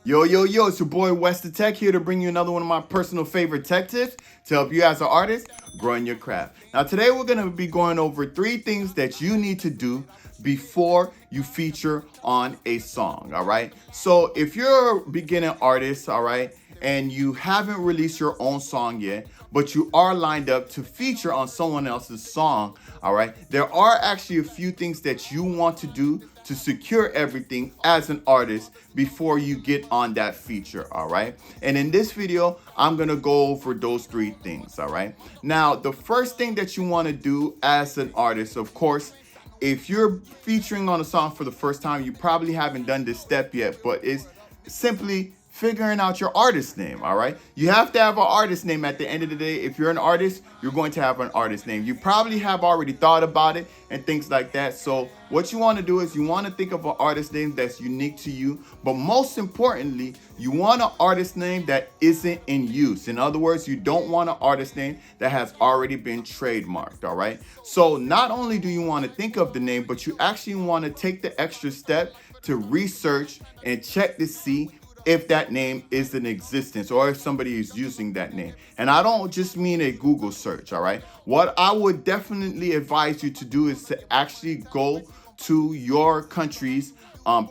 Yo, yo, yo, it's your boy Wes the Tech here to bring you another one of my personal favorite tech tips to help you as an artist grow in your craft. Now, today we're going to be going over 3 things that you need to do before you feature on a song, all right? So, if you're a beginning artist, all right, and you haven't released your own song yet, but you are lined up to feature on someone else's song, all right, there are actually a few things that you want to do to secure everything as an artist before you get on that feature, all right? And in this video, I'm gonna go over those 3 things, all right? Now, the first thing that you wanna do as an artist, of course, if you're featuring on a song for the first time, you probably haven't done this step yet, but it's simply figuring out your artist name, all right? You have to have an artist name at the end of the day. If you're an artist, you're going to have an artist name. You probably have already thought about it and things like that. So what you want to do is you want to think of an artist name that's unique to you, but most importantly, you want an artist name that isn't in use. In other words, you don't want an artist name that has already been trademarked, all right? So not only do you want to think of the name, but you actually want to take the extra step to research and check to see if that name is in existence or if somebody is using that name. And I don't just mean a Google search, all right? What I would definitely advise you to do is to actually go to your country's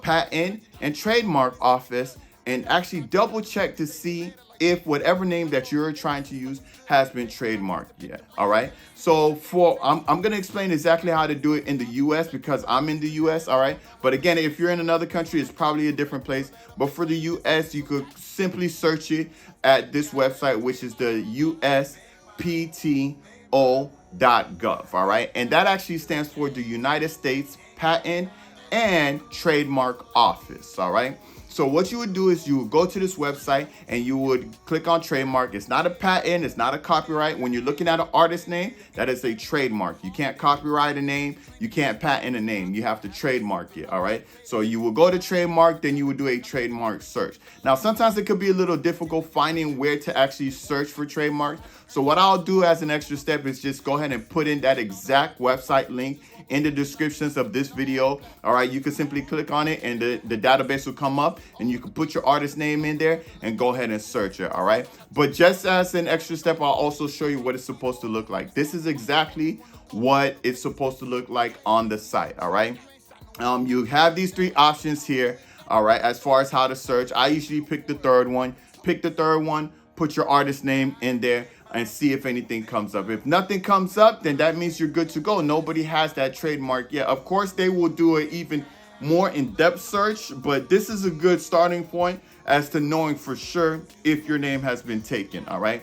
patent and trademark office and actually double check to see if whatever name that you're trying to use has been trademarked yet, all right? So I'm gonna explain exactly how to do it in the US because I'm in the US, all right? But again, if you're in another country, it's probably a different place. But for the US, you could simply search it at this website, which is the USPTO.gov, all right? And that actually stands for the United States Patent and Trademark Office, all right? So what you would do is you would go to this website and you would click on trademark. It's not a patent, it's not a copyright. When you're looking at an artist name, that is a trademark. You can't copyright a name, you can't patent a name. You have to trademark it, all right? So you will go to trademark, then you would do a trademark search. Now, sometimes it could be a little difficult finding where to actually search for trademarks. So what I'll do as an extra step is just go ahead and put in that exact website link in the descriptions of this video. All right, you can simply click on it and the database will come up and you can put your artist name in there and go ahead and search it, all right? But just as an extra step, I'll also show you what it's supposed to look like. This is exactly what it's supposed to look like on the site, all right? You have these 3 options here, all right, as far as how to search. I usually pick the third one. Pick the third one, put your artist name in there, and see if anything comes up. If nothing comes up, then that means you're good to go. Nobody has that trademark yet. Of course, they will do an even more in-depth search, but this is a good starting point as to knowing for sure if your name has been taken, all right?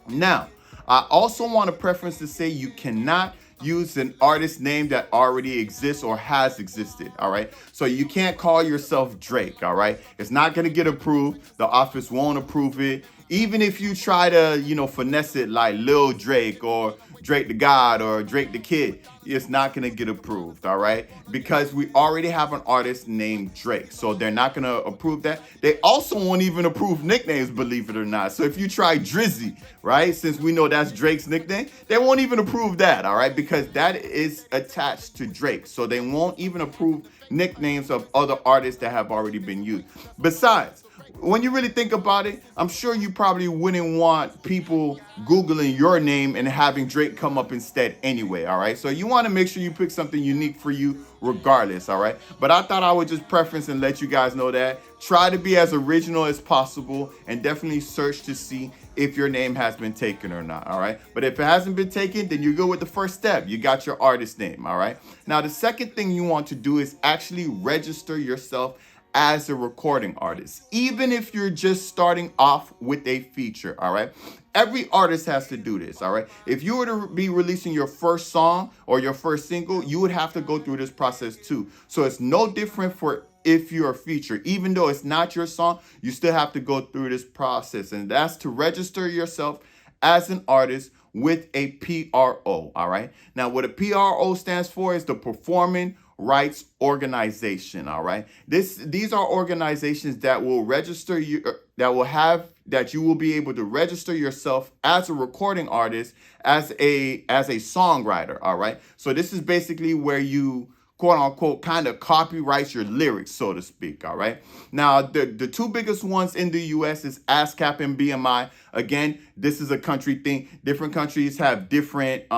Now, I also want a preference to say you cannot use an artist name that already exists or has existed, all right? So you can't call yourself Drake, all right? It's not gonna get approved. The office won't approve it. Even if you try to, finesse it like Lil Drake or Drake the God or Drake the Kid, it's not gonna get approved, all right? Because we already have an artist named Drake, so they're not gonna approve that. They also won't even approve nicknames, believe it or not. So if you try Drizzy, right, since we know that's Drake's nickname, they won't even approve that, all right? Because that is attached to Drake, so they won't even approve nicknames of other artists that have already been used. Besides, when you really think about it, I'm sure you probably wouldn't want people Googling your name and having Drake come up instead anyway, all right? So you want to make sure you pick something unique for you regardless, all right? But I thought I would just preference and let you guys know that. Try to be as original as possible and definitely search to see if your name has been taken or not, all right? But if it hasn't been taken, then you go with the first step. You got your artist name, all right? Now, the second thing you want to do is actually register yourself as a recording artist, even if you're just starting off with a feature, all right? Every artist has to do this, all right? If you were to be releasing your first song or your first single, you would have to go through this process too. So it's no different for if you're a feature. Even though it's not your song, you still have to go through this process, and that's to register yourself as an artist with a P.R.O, all right? Now, what a P.R.O stands for is the Performing Rights Organization, all right? These are organizations that will register you, that you will be able to register yourself as a recording artist, as a songwriter, all right? So this is basically where you quote unquote kind of copyrights your lyrics, so to speak. All right. Now, the two biggest ones in the US is ASCAP and BMI. Again, this is a country thing. Different countries have different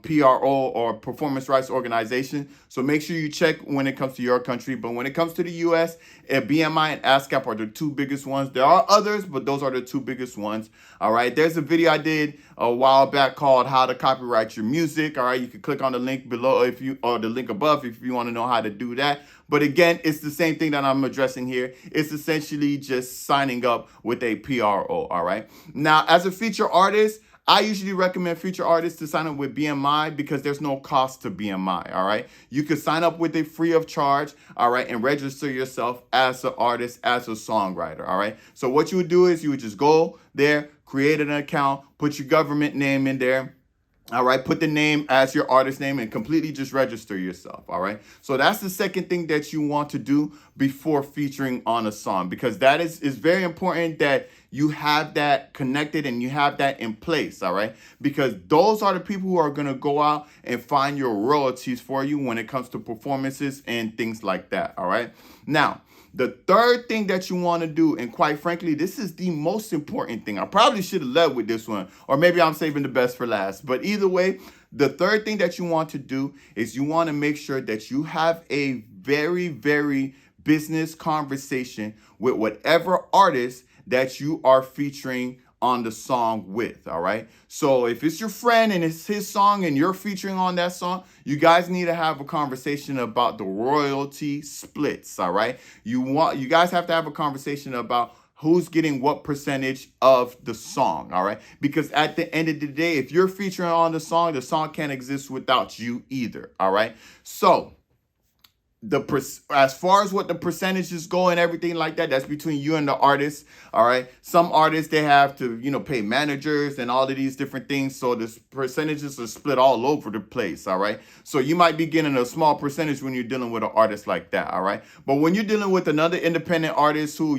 P.R.O or performance rights organizations. So make sure you check when it comes to your country. But when it comes to the US, BMI and ASCAP are the two biggest ones. There are others, but those are the two biggest ones. All right. There's a video I did a while back called How to Copyright Your Music. All right. You can click on the link below or the link above if you want to know how to do that. But again, it's the same thing that I'm addressing here. It's essentially just signing up with a P.R.O. All right. Now, as a feature artist, I usually recommend feature artists to sign up with BMI because there's no cost to BMI. All right. You can sign up with it free of charge. All right. And register yourself as an artist, as a songwriter. All right. So what you would do is you would just go there, create an account, put your government name in there. All right, put the name as your artist name and completely just register yourself. All right. So that's the second thing that you want to do before featuring on a song, because that is very important that you have that connected and you have that in place. All right. Because those are the people who are going to go out and find your royalties for you when it comes to performances and things like that. All right. Now, the third thing that you want to do, and quite frankly, this is the most important thing. I probably should have led with this one, or maybe I'm saving the best for last. But either way, the third thing that you want to do is you want to make sure that you have a very, very business conversation with whatever artist that you are featuring on the song with. All right. So if it's your friend and it's his song and you're featuring on that song, you guys need to have a conversation about the royalty splits. All right. You guys have to have a conversation about who's getting what percentage of the song. All right. Because at the end of the day, if you're featuring on the song can't exist without you either. All right. So as far as what the percentages go and everything like that, that's between you and the artist. All right. Some artists, they have to, pay managers and all of these different things. So the percentages are split all over the place. All right. So you might be getting a small percentage when you're dealing with an artist like that. All right. But when you're dealing with another independent artist who,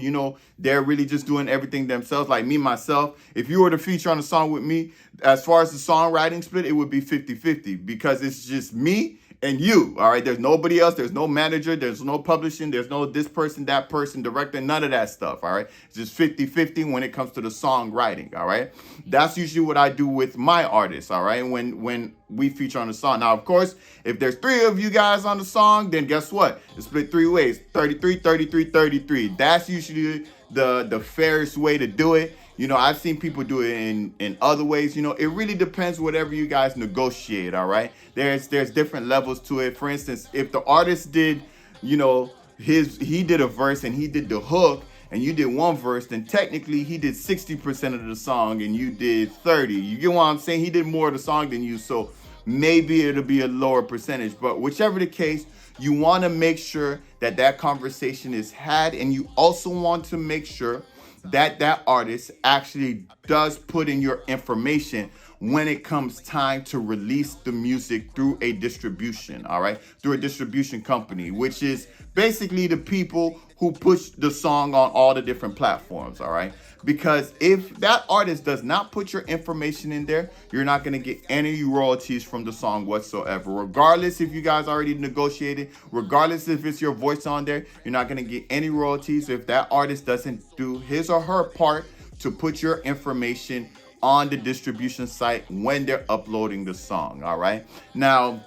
they're really just doing everything themselves, like me, myself, if you were to feature on a song with me, as far as the songwriting split, it would be 50-50 because it's just me and you. All right. There's nobody else. There's no manager. There's no publishing. There's no this person, that person, director, none of that stuff. All right. It's just 50-50 when it comes to the songwriting. All right. That's usually what I do with my artists. All right. When we feature on the song. Now, of course, if there's 3 of you guys on the song, then guess what? It's split 3 ways. 33, 33, 33. That's usually the fairest way to do it. I've seen people do it in other ways. It really depends whatever you guys negotiate. All right. There's different levels to it. For instance, if the artist did, he did a verse and he did the hook and you did one verse, then technically he did 60% of the song and you did 30. You get what I'm saying? He did more of the song than you. So maybe it'll be a lower percentage, but whichever the case, you want to make sure that conversation is had. And you also want to make sure that artist actually does put in your information when it comes time to release the music through a distribution, all right? Through a distribution company, which is basically the people who push the song on all the different platforms, all right? Because if that artist does not put your information in there, you're not going to get any royalties from the song whatsoever. Regardless if you guys already negotiated, regardless if it's your voice on there, you're not going to get any royalties if that artist doesn't do his or her part to put your information on the distribution site when they're uploading the song, all right? Now,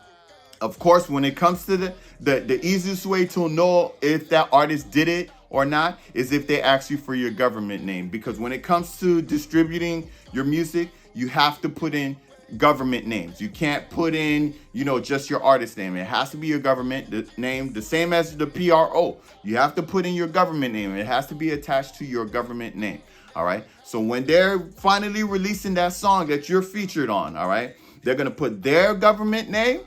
of course, when it comes to the easiest way to know if that artist did it or not is if they ask you for your government name. Because when it comes to distributing your music, you have to put in government names. You can't put in, just your artist name. It has to be your government name, the same as the P.R.O. You have to put in your government name. It has to be attached to your government name. All right. So when they're finally releasing that song that you're featured on, all right, they're going to put their government name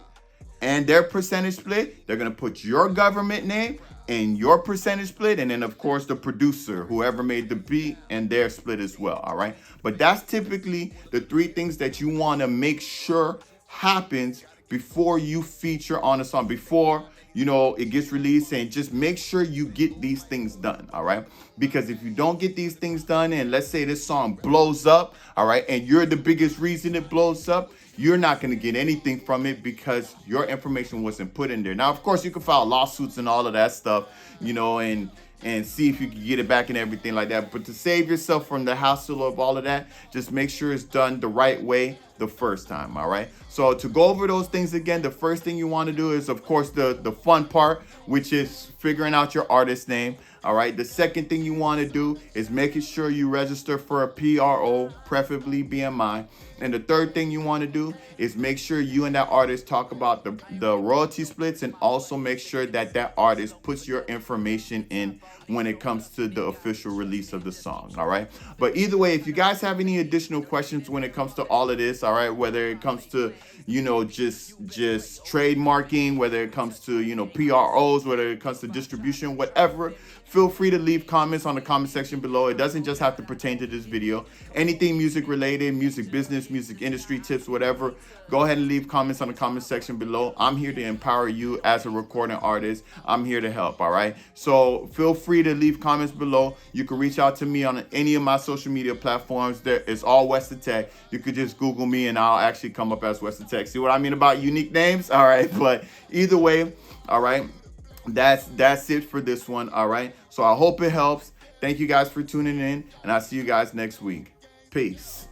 and their percentage split. They're going to put your government name and your percentage split. And then, of course, the producer, whoever made the beat, and their split as well. All right. But that's typically the 3 things that you want to make sure happens before you feature on a song, before it gets released. And just make sure you get these things done. All right. Because if you don't get these things done, and let's say this song blows up, all right, and you're the biggest reason it blows up, you're not going to get anything from it because your information wasn't put in there. Now, of course, you can file lawsuits and all of that stuff, and see if you can get it back and everything like that. But to save yourself from the hassle of all of that, just make sure it's done the right way the first time, all right? So to go over those things again, the first thing you want to do is, of course, the fun part, which is figuring out your artist name. All right. The second thing you want to do is making sure you register for a P.R.O, preferably BMI. And the third thing you want to do is make sure you and that artist talk about the royalty splits, and also make sure that that artist puts your information in when it comes to the official release of the song. All right. But either way, if you guys have any additional questions when it comes to all of this, all right, whether it comes to, just trademarking, whether it comes to, P.R.Os, whether it comes to distribution, whatever, feel free to leave comments on the comment section below. It doesn't just have to pertain to this video. Anything music related, music business, music industry tips, whatever, go ahead and leave comments on the comment section below. I'm here to empower you as a recording artist. I'm here to help, all right? So feel free to leave comments below. You can reach out to me on any of my social media platforms. It's all WesTheTech. You could just Google me and I'll actually come up as WesTheTech. See what I mean about unique names? All right, but either way, all right, that's it for this one, all right? So I hope it helps. Thank you guys for tuning in, and I'll see you guys next week. Peace.